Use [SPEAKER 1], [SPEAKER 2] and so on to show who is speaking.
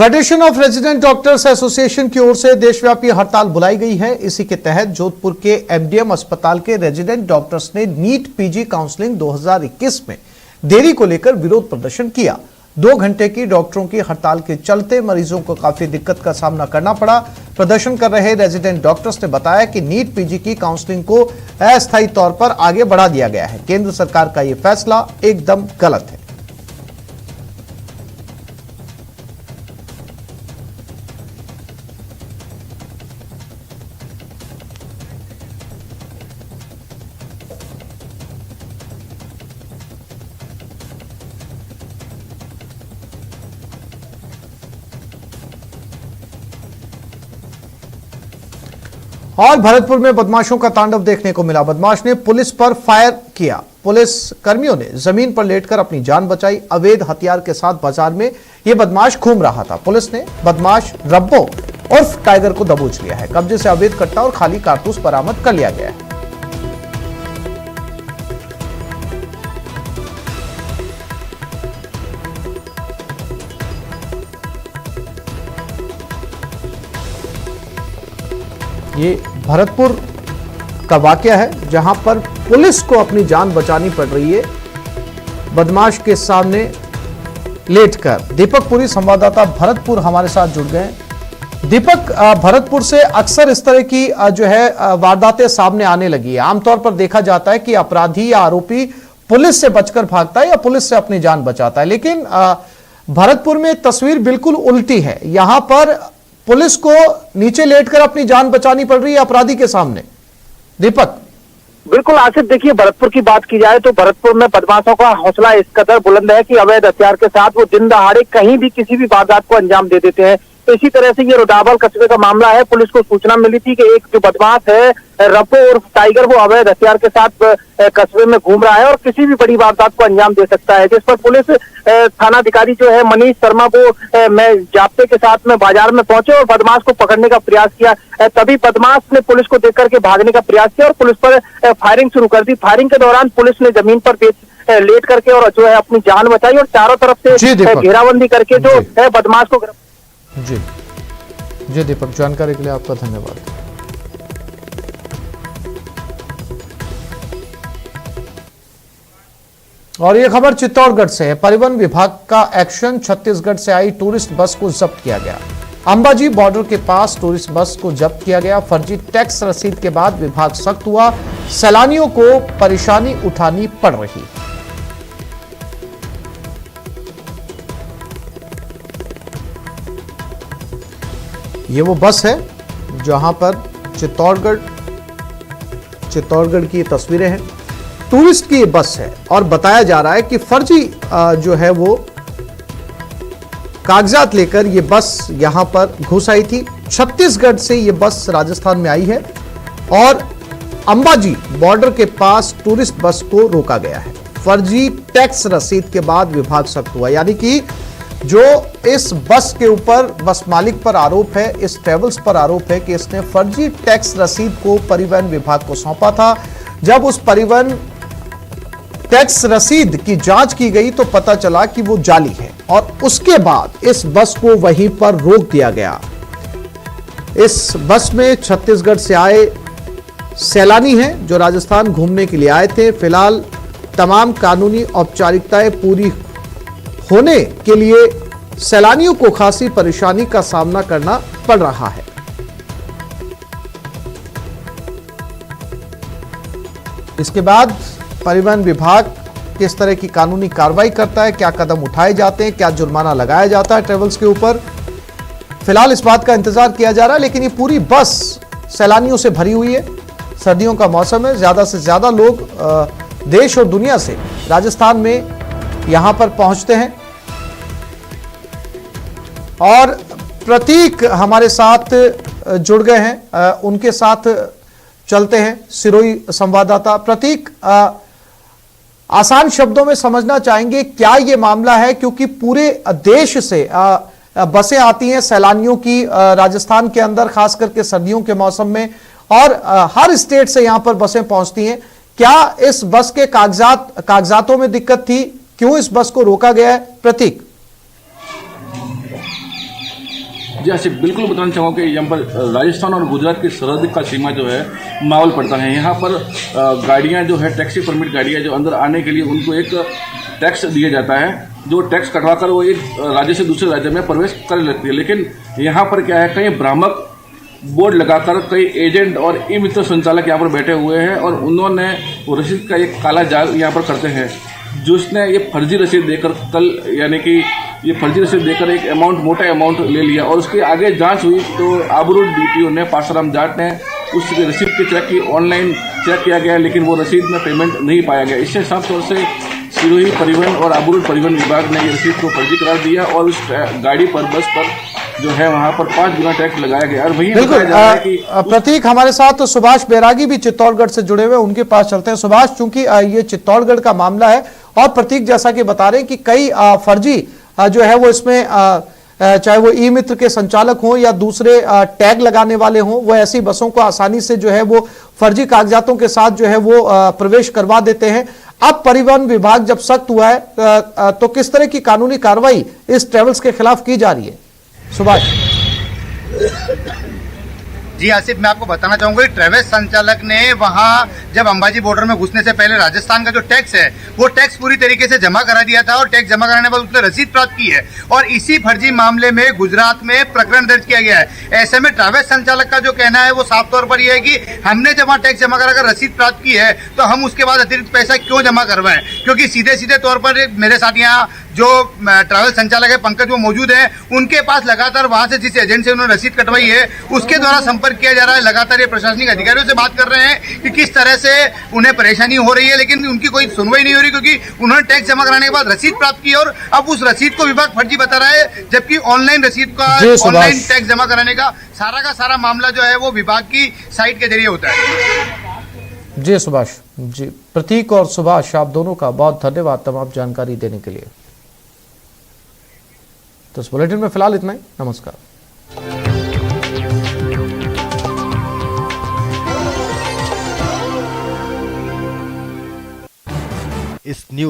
[SPEAKER 1] Federation of resident doctors association की ओर से देशव्यापी हड़ताल बुलाई गई है। इसी के तहत जोधपुर के एमडीएम अस्पताल के रेजिडेंट डॉक्टर्स ने नीट पीजी काउंसलिंग 2021 में देरी को लेकर विरोध प्रदर्शन किया। 2 घंटे की डॉक्टरों की हड़ताल के चलते मरीजों को काफी दिक्कत का सामना करना पड़ा। प्रदर्शन कर रहे रेजिडेंट डॉक्टर्स ने बताया कि नीट पीजी की काउंसलिंग को अस्थायी तौर पर आगे बढ़ा दिया गया है। केंद्र सरकार का यह फैसला एकदम गलत है। और भरतपुर में बदमाशों का तांडव देखने को मिला। बदमाश ने पुलिस पर फायर किया। पुलिस कर्मियों ने जमीन पर लेटकर अपनी जान बचाई। अवैध हथियार के साथ बाजार में यह बदमाश घूम रहा था। पुलिस ने बदमाश रब्बो उर्फ टाइगर को दबोच लिया है। कब्जे से अवैध कट्टा और खाली कारतूस बरामद कर लिया गया है। ये भरतपुर का वाकया है जहां पर पुलिस को अपनी जान बचानी पड़ रही है बदमाश के सामने लेटकर। दीपक पुरी संवाददाता भरतपुर हमारे साथ जुड़ गए। दीपक, भरतपुर से अक्सर इस तरह की जो है वारदातें सामने आने लगी है। आमतौर पर देखा जाता है कि अपराधी या आरोपी पुलिस से बचकर भागता है या पुलिस से अपनी जान बचाता है, लेकिन भरतपुर में तस्वीर बिल्कुल उल्टी है। यहां पर पुलिस को नीचे लेटकर अपनी जान बचानी पड़ रही है अपराधी के सामने। दीपक,
[SPEAKER 2] बिल्कुल आसिफ, देखिए भरतपुर की बात की जाए तो भरतपुर में बदमाशों का हौसला इस कदर बुलंद है कि अवैध हथियार के साथ वो दिन दहाड़े कहीं भी किसी भी वारदात को अंजाम दे देते हैं। तो इसी तरह से ये रोडावल कस्बे का मामला है। पुलिस को सूचना मिली थी कि एक जो बदमाश है रब्बो उर्फ टाइगर, वो अवैध हथियार के साथ कस्बे में घूम रहा है और किसी भी बड़ी वारदात को अंजाम दे सकता है। जिस पर पुलिस थानाधिकारी जो है मनीष शर्मा वो मैं जाप्ते के साथ में बाजार में पहुंचे और बदमाश को पकड़ने का प्रयास किया। तभी बदमाश ने पुलिस को देख करके भागने का प्रयास किया और पुलिस पर फायरिंग शुरू कर दी। फायरिंग के दौरान पुलिस ने जमीन पर लेट करके और जो है अपनी जान बचाई और चारों तरफ से घेराबंदी करके जो है बदमाश को
[SPEAKER 1] जी दीपक, जानकारी के लिए आपका धन्यवाद। और ये खबर चित्तौड़गढ़ से है। परिवहन विभाग का एक्शन। छत्तीसगढ़ से आई टूरिस्ट बस को जब्त किया गया। अंबाजी बॉर्डर के पास टूरिस्ट बस को जब्त किया गया। फर्जी टैक्स रसीद के बाद विभाग सख्त हुआ। सैलानियों को परेशानी उठानी पड़ रही। ये वो बस है जहां पर चित्तौड़गढ़ की तस्वीरें हैं। टूरिस्ट की ये बस है और बताया जा रहा है कि फर्जी जो है वो कागजात लेकर ये बस यहां पर घुस आई थी। छत्तीसगढ़ से ये बस राजस्थान में आई है और अंबाजी बॉर्डर के पास टूरिस्ट बस को रोका गया है। फर्जी टैक्स रसीद के बाद विभाग सख्त हुआ। यानी कि जो इस बस के ऊपर बस मालिक पर आरोप है, इस ट्रेवल्स पर आरोप है कि इसने फर्जी टैक्स रसीद को परिवहन विभाग को सौंपा था। जब उस परिवहन टैक्स रसीद की जांच की गई तो पता चला कि वो जाली है और उसके बाद इस बस को वहीं पर रोक दिया गया। इस बस में छत्तीसगढ़ से आए सैलानी हैं जो राजस्थान घूमने के लिए आए थे। फिलहाल तमाम कानूनी औपचारिकताएं पूरी होने के लिए सैलानियों को खासी परेशानी का सामना करना पड़ रहा है। इसके बाद परिवहन विभाग किस तरह की कानूनी कार्रवाई करता है, क्या कदम उठाए जाते हैं, क्या जुर्माना लगाया जाता है ट्रेवल्स के ऊपर, फिलहाल इस बात का इंतजार किया जा रहा है। लेकिन ये पूरी बस सैलानियों से भरी हुई है। सर्दियों का मौसम है, ज्यादा से ज्यादा लोग देश और दुनिया से राजस्थान में यहां पर पहुंचते हैं। और प्रतीक हमारे साथ जुड़ गए हैं, उनके साथ चलते हैं। सिरोही संवाददाता प्रतीक, आसान शब्दों में समझना चाहेंगे क्या ये मामला है, क्योंकि पूरे देश से बसें आती हैं सैलानियों की राजस्थान के अंदर, खास करके सर्दियों के मौसम में, और हर स्टेट से यहां पर बसें पहुंचती हैं। क्या इस बस के कागजातों में दिक्कत थी? क्यों इस बस को रोका गया है? प्रतीक।
[SPEAKER 3] जी आसिफ, बिल्कुल बताना चाहूँगा कि यहाँ पर राजस्थान और गुजरात की सरहद का सीमा जो है मावल पड़ता है। यहाँ पर गाड़ियाँ जो है टैक्सी परमिट गाड़ियाँ जो अंदर आने के लिए उनको एक टैक्स दिया जाता है, जो टैक्स कटवा कर वो एक राज्य से दूसरे राज्य में प्रवेश कर लेती है। लेकिन यहाँ पर क्या है, कई भ्रामक बोर्ड लगाकर कई एजेंट और ई मित्र संचालक यहाँ पर बैठे हुए हैं और उन्होंने वो रसीद का एक काला जाल यहाँ पर करते हैं, जिसने ये फर्जी रसीद देकर कल यानी कि ये फर्जी रसीद देकर एक अमाउंट, मोटा अमाउंट ले लिया और उसकी आगे जांच हुई तो आबरू डीपीओ ने, पासाराम जाट ने उस रसीद की चेक की, ऑनलाइन चेक किया गया, लेकिन वो रसीद में पेमेंट नहीं पाया गया। इससे साफ तौर से सिरोही परिवहन और आबरू परिवहन विभाग ने ये रसीद को फर्जी करार दिया और उस गाड़ी पर, बस पर जो है वहाँ पर 5 गुना टैक्स लगाया गया। और वही
[SPEAKER 1] बिल्कुल प्रतीक, हमारे साथ सुभाष बैरागी भी चित्तौड़गढ़ से जुड़े हुए, उनके पास चलते हैं। सुभाष, चूंकि ये चित्तौड़गढ़ का मामला है और प्रतीक जैसा कि बता रहे हैं कि कई फर्जी जो है वो इसमें चाहे वो ई मित्र के संचालक हों या दूसरे टैग लगाने वाले हों, वो ऐसी बसों को आसानी से जो है वो फर्जी कागजातों के साथ जो है वो प्रवेश करवा देते हैं। अब परिवहन विभाग जब सख्त हुआ है तो किस तरह की कानूनी कार्रवाई इस ट्रेवल्स के खिलाफ की जा रही है? सुभाष
[SPEAKER 4] जी आसिफ, मैं आपको बताना चाहूंगा कि ट्रेवल्स संचालक ने वहां जब अंबाजी बॉर्डर में घुसने से पहले राजस्थान का जो टैक्स है वो टैक्स पूरी तरीके से जमा करा दिया था और टैक्स जमा कराने के बाद उसने रसीद प्राप्त की है और इसी फर्जी मामले में गुजरात में प्रकरण दर्ज किया गया है। ऐसे में ट्रेवल्स संचालक का जो कहना है वो साफ तौर पर यह है कि हमने जब वहां टैक्स जमा कराकर रसीद प्राप्त की है तो हम उसके बाद अतिरिक्त पैसा क्यों जमा करवाएं, क्योंकि सीधे सीधे तौर पर मेरे साथ यहाँ जो ट्रैवल संचालक है पंकज वो मौजूद है, उनके पास लगातार वहां से जिस एजेंट से उन्होंने रसीद कटवाई है उसके द्वारा संपर्क किया जा रहा है। लगातार ये प्रशासनिक अधिकारियों से बात कर रहे हैं कि किस तरह से उन्हें परेशानी हो रही है, लेकिन उनकी कोई सुनवाई नहीं हो रही क्योंकि उन्होंने टैक्स जमा कराने के बाद रसीद प्राप्त की और अब उस रसीद को विभाग फर्जी बता रहा है, जबकि ऑनलाइन रसीद का, ऑनलाइन टैक्स जमा कराने का सारा मामला जो है वो विभाग की साइट के जरिए होता है।
[SPEAKER 1] जी सुभाष जी, प्रतीक और सुभाष, आप दोनों का बहुत धन्यवाद तमाम जानकारी देने के लिए। तो इस बुलेटिन में फिलहाल इतना ही। नमस्कार।
[SPEAKER 5] इस न्यूज